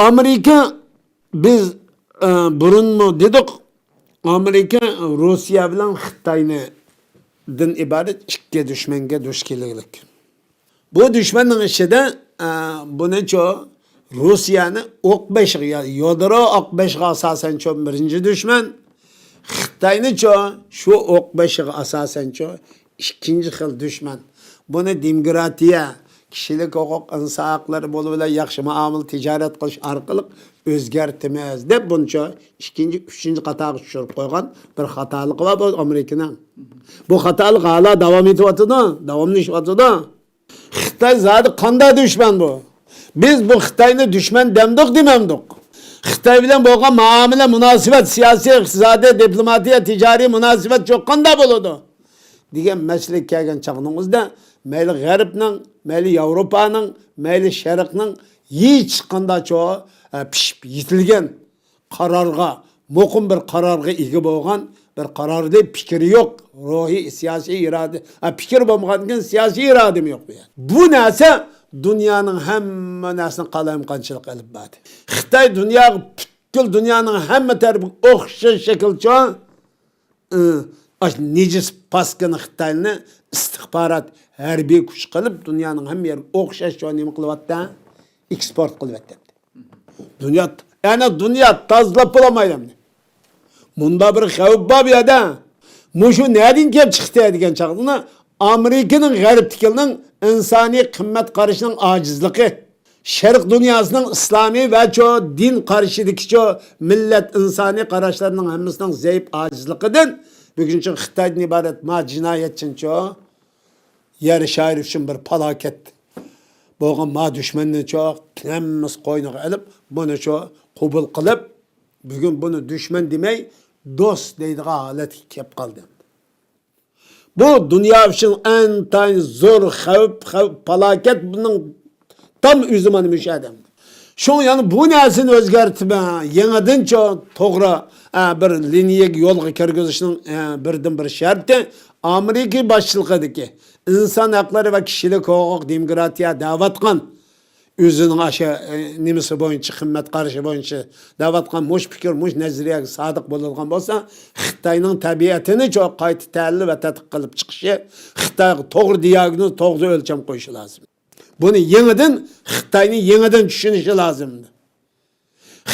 Amerika biz burun mu dedik? Amerika Rusya bilan Xitoyni din iborat ikki dushmanga duch kelganlik. Bu dushmanning ichida buni-cho Rusyani o'q beshig'iga, yodro o'q beshig'iga asosan-cho birinchi dushman, Xitoyni-cho shu o'q beshig'iga asosan-cho ikkinchi xil dushman. Buni demokratiya, kishilik huquq, inson haqlari bo'lib yaxshi muomala, tijorat qilish orqali o'zgartimiz deb buncha ikkinchi, uchinchi qatorga tushirib qo'ygan bir xatolik bor bu Amerikaning. Bu xatolik hala davom etyapti, davomlashyapti. Xitoy zodi qanday dushman bu? Biz bu Xitoyni dushman demdik demamdik. Xitoy bilan bo'lgan muomala, munosabat, siyosiy, iqtisodiy, diplomatiya, tijoriy munosabat çok qanday bo'ladi degan masalaga kelgan chog'imizda mayli G'arbning, mayli Yevropaning, mayli Sharqning hech qanday pishib yetilgan qarorga, muqim bir qarorga ega bo'lgan bir qarorli fikri yo'q. Ruhiy, siyosiy iroda, fikr bo'lmagan siyosiy irodam yo'q bu. Bu narsa dunyoning hamma narsani qalamqanchilik qilib berdi. Xitoy dunyoning hamma tarafiga o'xshash shaklcha necis paskini Xitoyni istixborot harbiy kuch qilib dunyoning hamma yeriga o'xshash nima qilyapti? Eksport qilyapti. Dünya tozalab bo'lmaydi. Bunda bir xavf bor bu yerda. Mushu nereden kelib chiqdi degan chaqdini Amerikaning g'arbtikining insoniy qimmat qarashining ojizligi, Sharq dunyosining islomiy va din qarashidagi millat insoniy qarashlarining hammasining zaif ojizligidan buguncha Xitoydan iborat ma jinoyatchincho yer shahri uchun bir falokat bo'lgan ma dushmanni hammasi qo'yniga olib buni qabul qilib bugun buni dushman demay do'st deydigan holatga kelib qoldi. Bu dünya için en zor xavf, felaket bunun tam üzümünü müşahedem. Şu yani bu nesini özgertme, yeniden çok doğru bir liniyek yolga kirgizishning birden bir şartı Amerika başçılıkıdaki insan hakları ve kişilik hukuk, demokratiya davatkan özünün aşağı nimesi boyunca, kımmet karşı boyunca davatkan muş fikir, muş neziriyek sadık bulungan olsa Xitoyning tabiatini çok qayta tahlil ve tadqiq qilib chiqishi, Xitoyga to'g'ri diagnoz, to'g'ri o'lcham qo'yishi lozim. Buni yeniden Xitoyni yeniden tushunishi lozim.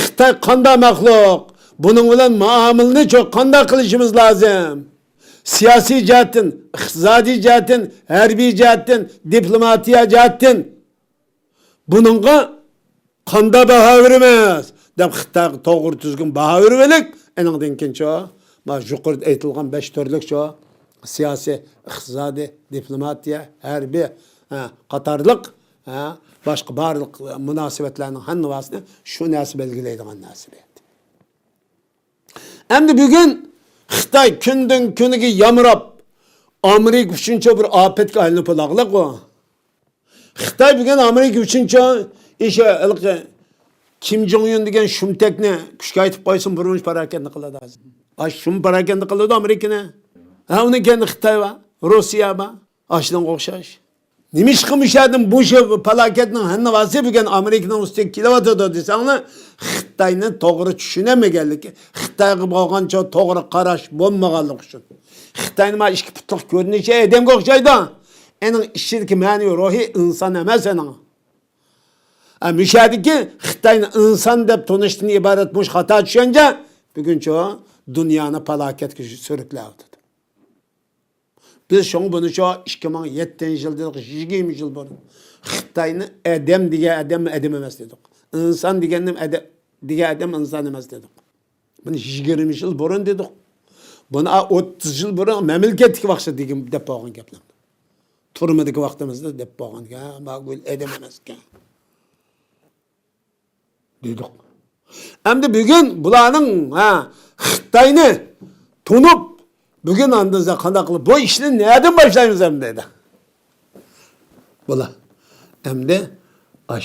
Xitoy qanday maxluq? Bunun bilan muomalani çok qanday qilishimiz lozim? Siyosiy jihatdan, iqtisodiy jihatdan, harbiy jihatdan, diplomatiya jihatdan bununla qanday baho beramiz deb Xitoyga to'g'ri tuzgun baho beraylik. Eningdan keyin yuqorida aytilgan 5 turlik siyosiy, iqtisodiy, diplomatiya, harbiy qatorliq boshqa barliq munosabatlarning hammasini shu narsa belgilaydigan narsa. Endi bugun Xitoy kundan kuniga yamrab Amerika uchuncha bir ofatga aylanib qolaqliq u. Xitoy bugun Amerika uchuncha Kim Jong-un degan shumtakni kuchga aytib qo'ysin, burunch parakatni qiladi hozir. Shum parakatni qiladi Amerikani. Uni kendi Xitoy va Rossiya va ashdan o'xshash. Nima ish qilmishadi bu falokatning hammasi bugun Amerikaning ustiga kelyapti desanglar, Xitoyni to'g'ri tushunamaganligi, Xitoyga bo'lgan to'g'ri qarash bo'lmaganligi uchun. Xitoyni ma ikki putliq ko'rinishi odamga o'xshaydi. Ening ishidagi ma'naviy ruhiy inson emas ening. Müşahede ki Xitoyni inson deb tanishdan iborat mush xato tushuncha buguncha dunyoni falokatga sürüklayapti. Biz bunu 2007-yilda 20 yil burun Xitoyni adam degan adam emas dedik. İnson degan adam inson emas dedik. Bunu 20 yil burun dedik. Bunu 30 yil burun mamlakatga vaqtda deb bo'lgan gaplar. Turmadagi vaqtimizda deb bo'lgan gap, ma'qul adam emas ekan. Dedik. Endi bugün bularning Xitoyni tunib bugün andızda qanday qilib bu ishni nereden boshlaymiz ham dedi. Bular endi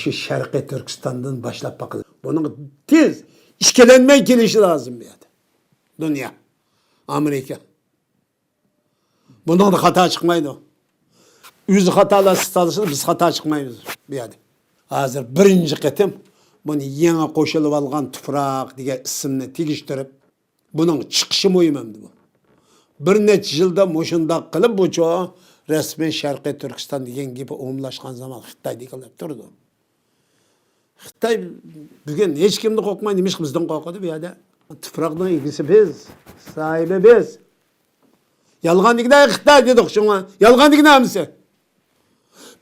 shu Sharqiy Turkistondan boshlab baqilib. Buning tez ishkelenmay kelishi lozim bu yerda. Dunyo, Amerika. Bundan da xato chiqmaydi. O'zi xatolar istalsa biz xato chiqmaymiz bu yerda. Hozir birinchi qatim bunu yeni koşulup algan tuprak diye isimni tegiştirip bunun çıkışı muhimdi bu. Bir neçe yılda muşunda kılıp bu çoğu resmen Şarkı Türkistan degan gibi umumlaşkan zaman Xitay degilip durdu. Xitay bugün hiç kimni korkmayın demiş, bizden korkudu bu yerda. Tuprakның egisi biz, sahibi biz. Yalgan degine Xitay dedik şuna. Yalgan degine hamısı.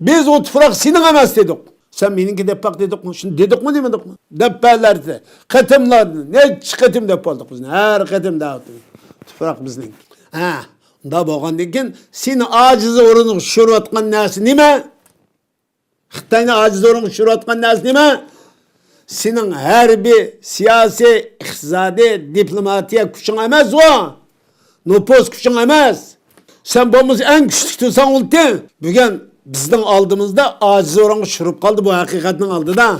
Biz o tuprak senin emas dedik. Sen benimki dep bak dedik mi? Şunu dedik mi demedik mi? Depperlerdi, kıtımlardı. Ne kıtım dep olduk biz. Her kıtım dağıttık. Tuprak bizning. Ha, da bolgandan keyin seni aciz o'rniga tushirib atgan narsa nima? Xitoyni aciz o'rniga tushirib atgan narsa nima? Senin harbiy, siyosiy, iqtisodiy, diplomatiya kuching emas o. Nüfus kuching emas. Sen bo'lmasa eng kuchli tursan ulti. Bugun bizning oldimizda aciz o'rniga tushirib qoldi, bu haqiqatning oldida.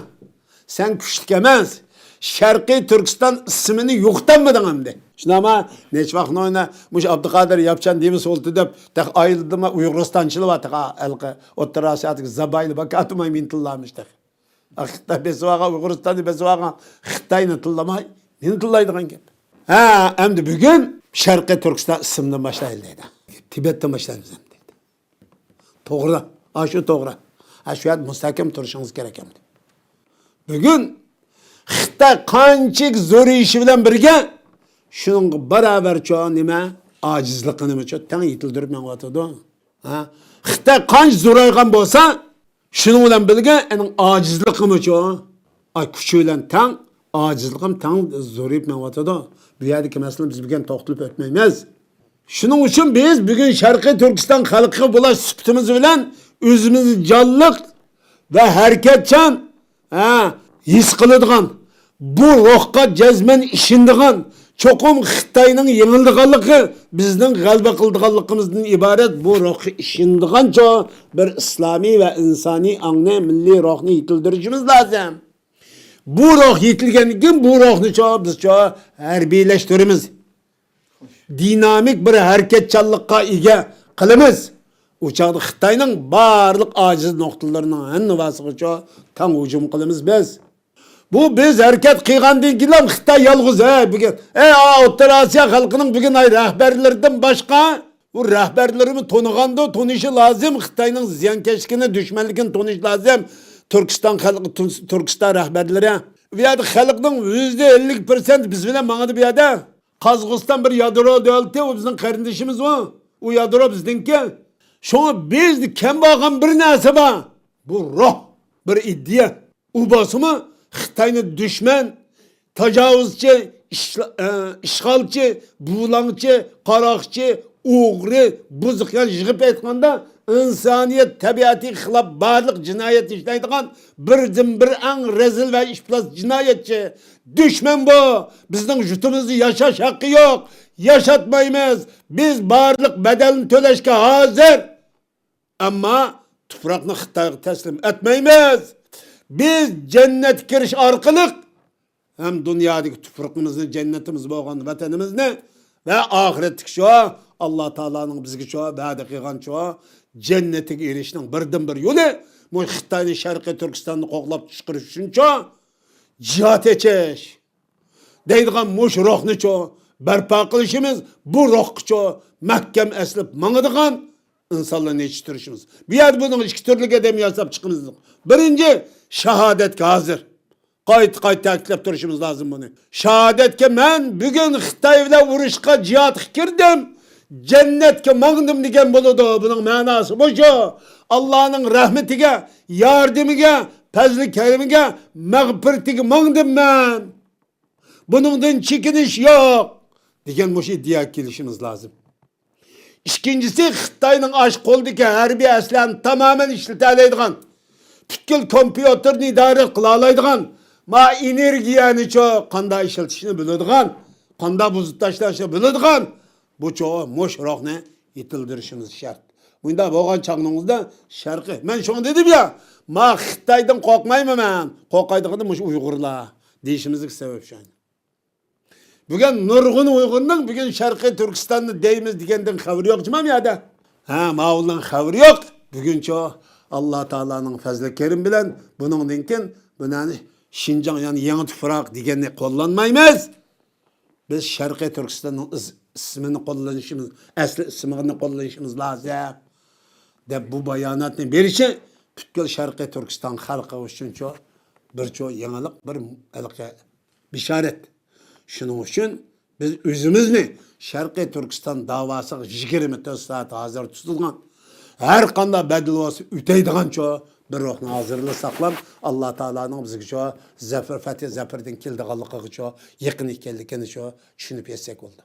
Sen kuchli emas. Şarkı Türkistan ismini yo'qotmading hamda. Shunama necha vaqt oyna mush Abduqodir yapchan deymiz olti deb taq ayildimi Uyg'uristonchilik va taq alqi O'rta Osiyolik zabayli bakatumay men tillamishdi. Xitoy besvaga Uyg'uristonni besvaga Xitoyni tillamay meni tillaydigan gap. Ha, endi bugun Sharqiy Turkiston ismidan boshlaydi deydi. Tibetdan boshlaymiz deydi. To'g'ri, shu to'g'ri. Shu yerda mustahkam turishingiz kerak endi. Bugun Xitoy qanchalik zo'rayishi bilan birga shunga barabar cho'q nima ojizligini nima cho'q tang yetildirib meng'otadi. Ha? Xitoy qancha zo'raygan bo'lsa, shuning bilan birga uning ojizligimi cho'q, kuchi bilan tang ojizligim tang zo'rayib meng'otadi. Bu yerdagi masala biz bugun to'xtalib o'tmaymiz. Shuning uchun biz bugun Sharqiy Turkiston xalqiga bo'lash sifatimiz bilan o'zimizni jonliq va harakatchan his qiladigan, bu ruhga jazmen ishindigan, cho'qim Xitoyning yengildiganligi bizning g'alaba qildiganligimizdan iborat bu ruhga ishindigancha bir islomiy va insoniy ongni, milliy ruhni yetildirishimiz lozim. Bu ruh yetilgandan keyin bu ruhni biz harbiylashtiramiz. Dinamik bir harakatchanlikqa ega qilamiz. O çağda Xitoyning barliq ojiz nuqtalarining hammasiga tang hujum qilamiz biz. Bu biz harakat qilgandan keyin Xitoy yolg'iz bugun. O'rta Osiyo xalqining bugun rahbarlaridan boshqa bu rahbarlarimiz to'niganda tonishi lozim, Xitoyning ziyonkashligini, dushmanligini tonish lozim. Turkiston xalqi, Turkiston rahbarlari. Bu yerda xalqning %50% biz bilan mangadi bu yerda. Qozog'iston bir yadro davlati, o bizning qarindishimiz o. O yadro bizningki. Şuna biz kim bağın bir narsa var. Bu ruh, bir iddia. O basımı Xitoyni düşman, tecavüzçi, işgalçı, buğulancı, qaraqçı, o'g'ri, buzuqlar yig'ib aytganda insoniyat tabiatiga xilof barliq jinoyat ishlaydigan birdan bir eng rezil va iflos jinoyatchi. Düşman bu. Bizning yurtimizni yashash haqqi yo'q. Yaşatmaymiz. Biz barliq bedelini to'lashga hozir. Ama tuprakni Xitoyga teslim etmeymiz. Biz cennet kirish orqali hem dünyadaki tuprağımızın cennetimiz bo'lgan vatanimizni ve ahiretdeki şu Allah Taala'nın bizga şu va'da qilgan şu cennetiga erishishning birdan bir yo'li bu Xitoyning Sharqiy Turkistonni qo'g'lab chiqarish uchun jihad etish deydigan mush ruhni barpo qilishimiz, bu ruhga mahkam aslib mangadigan insanlarni yetishtirishimiz. Bu yer bunun iki türlü edem yasap çıkınız. Birinci, şehadetke hazır. Qayt taklif duruşumuz lazım bunu. Şehadetke men bugün Xitoyla urushga jihad kirdim. Cennetke mangdim degan bo'ladi. Bunun manası bu şu. Allah'ın rahmetiga, yardimiga, fazli kerimiga, mağfiratiga mangdim men. Bunundan çekiniş yok. Degan bu iddia kelishimiz lazım. İkincisi Xitoyning ash qo'ldagi harbiy aslani tamamen ishlata oladigan, butkul kompyuterni idora qila oladigan, ma energiyani qanday ishlatishni biladigan, qanday buzib tashlashni biladigan bu mush ruhni yetildirishimiz shart. Bunda bo'lgan chaqningizda sharqi. Men shuni dedim ya, ma Xitoydan qo'rqmayman men. Qo'rqaydigan mush Uyg'urlar deyishimizga sabab shu. Bugün nurgun Uygur'un bugün Şarkı Türkistan'ı deyimiz degenden haberi yok cimam ya da. Mağulun haberi yok. Bugün Allah Teala'nın fazla kerim bilen bunun dinken bunun Şinjan yani yangi tuproq deganni qo'llanmaymiz. Biz Sharqiy Turkistonning ismini qo'llanishimiz, asli ismini qo'llanishimiz lozim. Deb bu bayonotni berishi butkul Sharqiy Turkiston xalqi uchun bir yangilik, bir bishorat. Shuning uchun biz o'zimizni Sharqiy Turkiston davosiga 24 soat hozir tutilgan. Her qanday bedel olsa öteydigan bir ruhni hazırlı saqlab, Allah Taala'nın bizga zafer fatih zaferden keldiganligiga yaqin ekanligini tushunib yetsak bo'ldi.